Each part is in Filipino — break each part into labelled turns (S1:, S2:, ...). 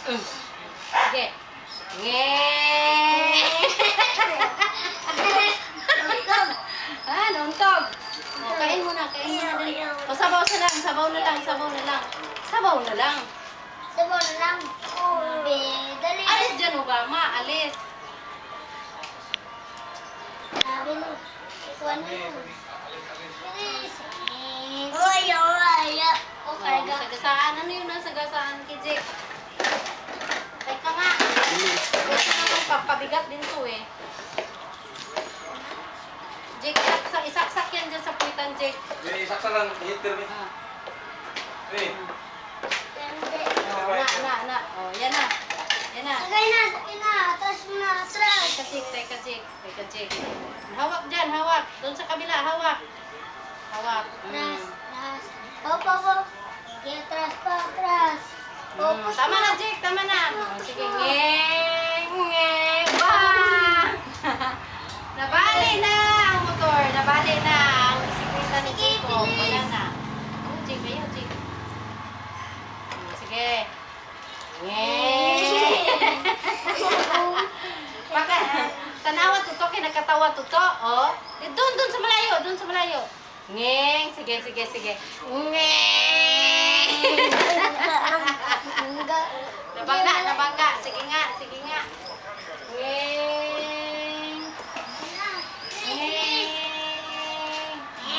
S1: Sige. Ngeng. Ah, nauntog. O, kain mo na, kain mo na din. O, sabaw na lang, sabaw na lang, sabaw na lang. Sabaw na lang.
S2: Sabaw na lang. Dali.
S1: Alis dyan, Obama, alis.
S2: Sabi mo. Ikaw na yun. Bilis. Oy, oy. O, karga.
S1: Sagasaan, ano yun ang sagasaan, Kijik? Teka nga. Kasi naman papabigat din to eh. Jake, isaksak yan dyan sa puwitan, Jake.
S3: Isaksak lang, hitter mo.
S1: Na. Oh, yan na. Yan na.
S2: Sakay na. Atras mo na, atras.
S1: Teka, Jake. Hawak dyan, hawak. Doon sa kabila, hawak. Hawak.
S2: Atras. Hop. Sige, atras pa, atras.
S1: Tama na, Jake, tama na. Sige, ngeng. Bah! Nabali na ang motor. Nabali na ang bisikleta ni Jake. Wala na. Jake, ayaw, Jake. Sige. Baka, tanawa tuto, kinakatawa tuto, oh. Doon sa malayo. Ngeng, sige. Ngeng. Nabangga. Sige nga. Ngeng.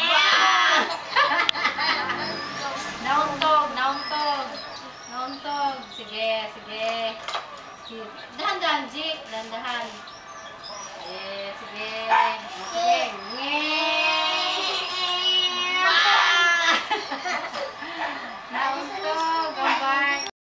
S1: Wow! Nauntog. Sige. Dahan-dahan, Jik. Dahan-dahan. Sige. Ngeng! Wow! Nauntog. Gambay.